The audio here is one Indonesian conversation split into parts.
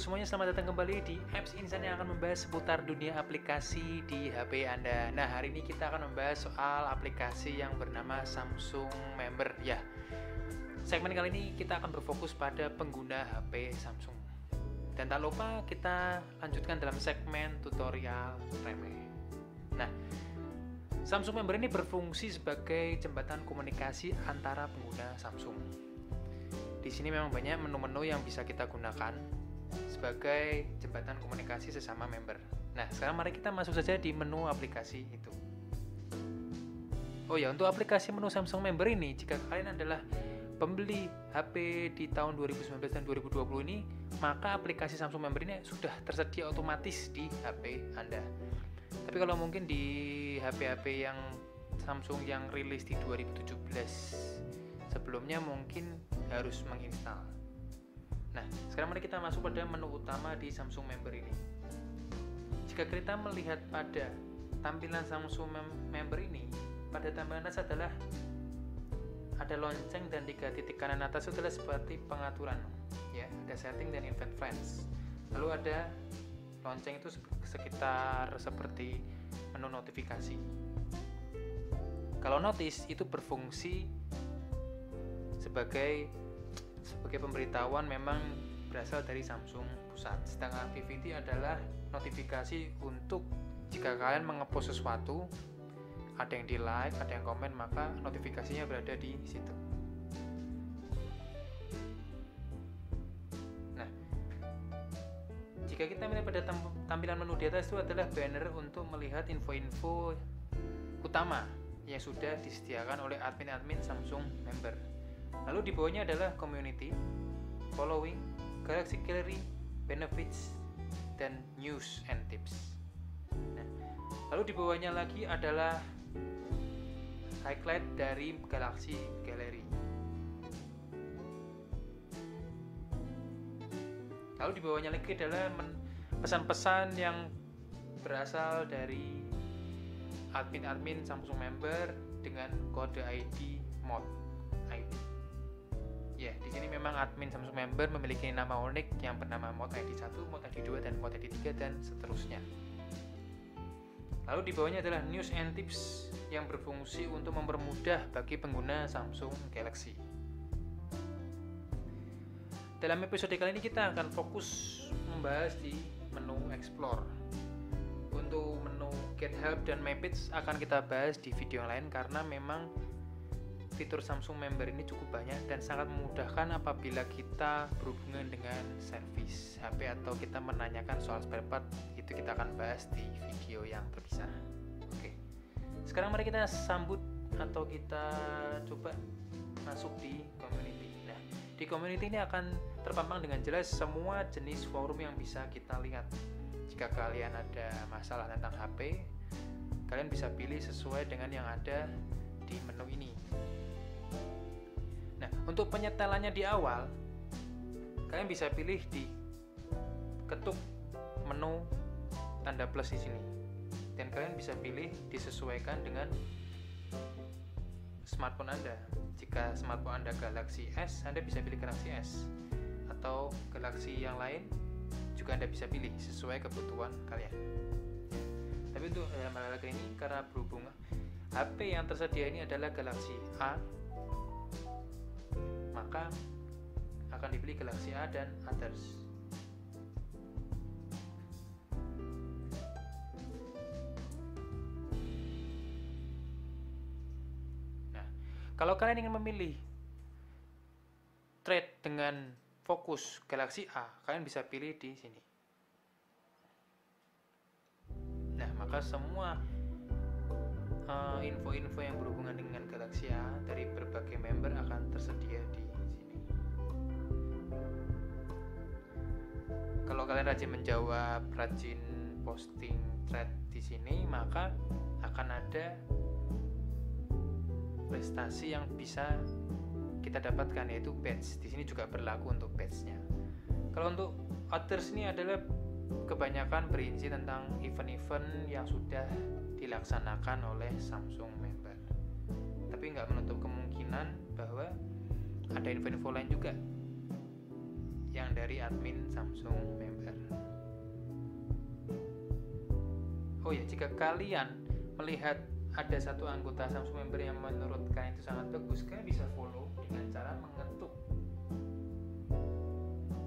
semuanya, selamat datang kembali di Apps Insan yang akan membahas seputar dunia aplikasi di HP Anda. Nah, hari ini kita akan membahas soal aplikasi yang bernama Samsung Member. Ya, segmen kali ini kita akan berfokus pada pengguna HP Samsung. Dan tak lupa kita lanjutkan dalam segmen tutorial remeh. Nah, Samsung Member ini berfungsi sebagai jembatan komunikasi antara pengguna Samsung. Di sini memang banyak menu-menu yang bisa kita gunakan sebagai jembatan komunikasi sesama member. Nah, sekarang mari kita masuk saja di menu aplikasi itu. Oh ya, untuk aplikasi menu Samsung Member ini, jika kalian adalah pembeli HP di tahun 2019 dan 2020 ini, maka aplikasi Samsung Member ini sudah tersedia otomatis di HP Anda. Tapi kalau mungkin di HP-HP yang Samsung yang rilis di 2017 sebelumnya mungkin harus menginstal. Nah, sekarang mari kita masuk pada menu utama di Samsung Member ini. Jika kita melihat pada tampilan Samsung Member ini, pada tampilan atas adalah ada lonceng dan 3 titik kanan atas itu adalah seperti pengaturan, ya, ada setting dan invite friends. Lalu ada lonceng itu sekitar seperti menu notifikasi. Kalau notice itu berfungsi sebagai pemberitahuan memang berasal dari Samsung pusat. Sedangkan activity adalah notifikasi untuk jika kalian nge-post sesuatu, ada yang di like, ada yang komen, maka notifikasinya berada di situ. Nah, jika kita melihat pada tampilan menu di atas itu adalah banner untuk melihat info-info utama yang sudah disediakan oleh admin-admin Samsung Member. Lalu di bawahnya adalah community, following, Galaxy Gallery, benefits, dan news and tips. Nah, lalu di bawahnya lagi adalah highlight dari Galaxy Gallery. Lalu di bawahnya lagi adalah pesan-pesan yang berasal dari admin-admin Samsung Member dengan kode ID mod ID. Ya, di sini memang admin Samsung Member memiliki nama unik yang bernama mod ID 1, mod ID 2, dan mod ID 3, dan seterusnya. Lalu di bawahnya adalah news and tips yang berfungsi untuk mempermudah bagi pengguna Samsung Galaxy. Dalam episode kali ini kita akan fokus membahas di menu Explore. Untuk menu Get Help dan My Page akan kita bahas di video yang lain karena memang fitur Samsung Member ini cukup banyak dan sangat memudahkan apabila kita berhubungan dengan servis HP atau kita menanyakan soal spare part. Itu kita akan bahas di video yang terpisah. Oke. Sekarang mari kita sambut atau kita coba masuk di community. Nah, di community ini akan terpampang dengan jelas semua jenis forum yang bisa kita lihat. Jika kalian ada masalah tentang HP, kalian bisa pilih sesuai dengan yang ada di menu ini. Nah, untuk penyetelannya di awal, kalian bisa pilih di ketuk menu tanda plus di sini. Dan kalian bisa pilih disesuaikan dengan smartphone Anda. Jika smartphone Anda Galaxy S, Anda bisa pilih Galaxy S. Atau Galaxy yang lain juga Anda bisa pilih sesuai kebutuhan kalian. Tapi untuk dalam hal ini karena berhubung HP yang tersedia ini adalah Galaxy A, maka akan dipilih Galaxy A dan Others. Nah, kalau kalian ingin memilih thread dengan fokus Galaxy A, kalian bisa pilih di sini. Nah, maka semua info-info yang berhubungan dengan Galaxy A dari berbagai member akan tersedia di sini. Kalau kalian rajin menjawab, rajin posting thread di sini, maka akan ada prestasi yang bisa kita dapatkan, yaitu badge. Di sini juga berlaku untuk badge-nya. Kalau untuk others ini adalah kebanyakan berisi tentang event-event yang sudah dilaksanakan oleh Samsung Member. Tapi nggak menutup kemungkinan bahwa ada info-info lain juga yang dari admin Samsung member. Oh ya, jika kalian melihat ada satu anggota Samsung member yang menurut kalian itu sangat bagus, kalian bisa follow dengan cara mengetuk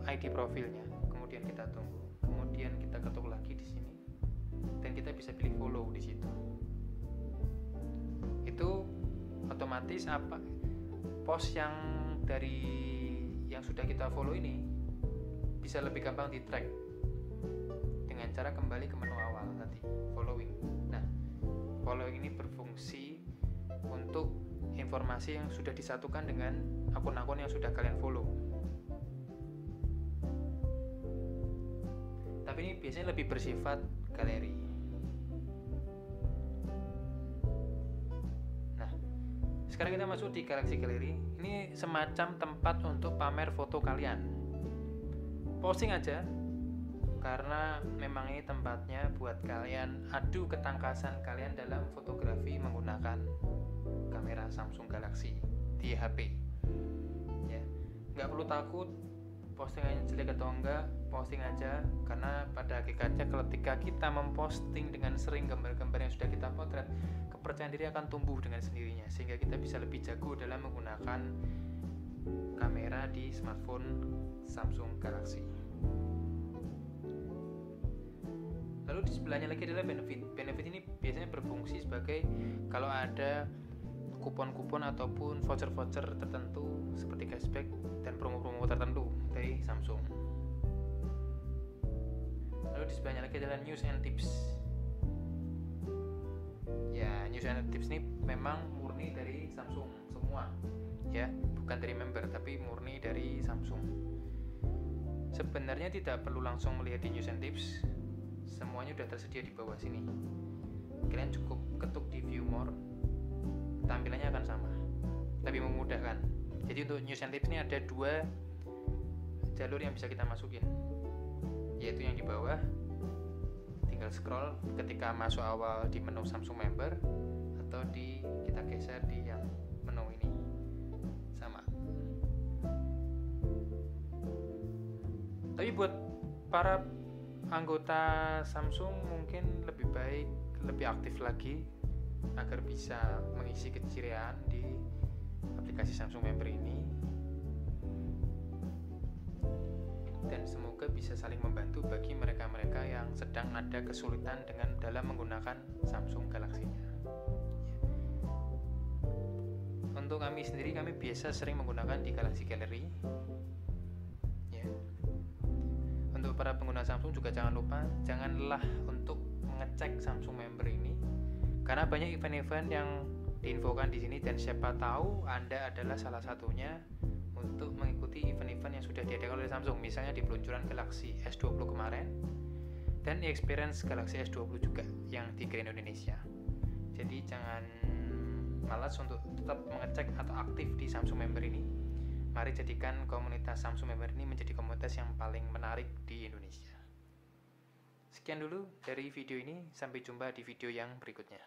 ID profilnya, kemudian kita tunggu, kemudian kita ketuk lagi di sini, dan kita bisa pilih follow di situ. Itu otomatis post yang sudah kita follow ini bisa lebih gampang di track dengan cara kembali ke menu awal tadi, following. Nah, following ini berfungsi untuk informasi yang sudah disatukan dengan akun-akun yang sudah kalian follow. Tapi ini biasanya lebih bersifat galeri. Nah, sekarang kita masuk di Galaxy Gallery. Ini semacam tempat untuk pamer foto kalian. Posting aja, karena memang ini tempatnya buat kalian adu ketangkasan kalian dalam fotografi menggunakan kamera Samsung Galaxy di HP. Ya, nggak perlu takut postingannya jelek atau enggak, posting aja, karena pada hakikatnya ketika kita memposting dengan sering gambar-gambar yang sudah kita potret, kepercayaan diri akan tumbuh dengan sendirinya, sehingga kita bisa lebih jago dalam menggunakan kamera di smartphone Samsung Galaxy. Lalu di sebelahnya lagi adalah benefit. Benefit ini biasanya berfungsi sebagai kalau ada kupon-kupon ataupun voucher-voucher tertentu seperti cashback dan promo-promo tertentu dari Samsung. Lalu di sebelahnya lagi adalah news and tips. Ya, news and tips ini memang murni dari Samsung semua, ya, bukan dari member tapi murni dari Samsung. Sebenarnya tidak perlu langsung melihat di news and tips, semuanya sudah tersedia di bawah sini. Kalian cukup ketuk di view more, tampilannya akan sama, lebih memudahkan. Jadi untuk news and tips ini ada 2 jalur yang bisa kita masukin, yaitu yang di bawah, tinggal scroll ketika masuk awal di menu Samsung member, atau kita geser di yang menu ini, sama. Tapi buat para anggota Samsung mungkin lebih baik lebih aktif lagi agar bisa mengisi keceriaan di aplikasi Samsung member ini, dan semoga bisa saling membantu bagi mereka-mereka yang sedang ada kesulitan dalam menggunakan Samsung Galaxy-nya. Untuk kami sendiri, kami biasa sering menggunakan di Galaxy Gallery. Ya. Untuk para pengguna Samsung juga janganlah untuk mengecek Samsung member ini, karena banyak event-event yang diinfokan di sini, dan siapa tahu Anda adalah salah satunya untuk mengikuti event-event yang sudah diadakan oleh Samsung, misalnya di peluncuran Galaxy S20 kemarin dan experience Galaxy S20 juga yang di Grand Indonesia. Jadi jangan malas untuk tetap mengecek atau aktif di Samsung member ini. Mari jadikan komunitas Samsung member ini menjadi komunitas yang paling menarik di Indonesia. Sekian dulu dari video ini, sampai jumpa di video yang berikutnya.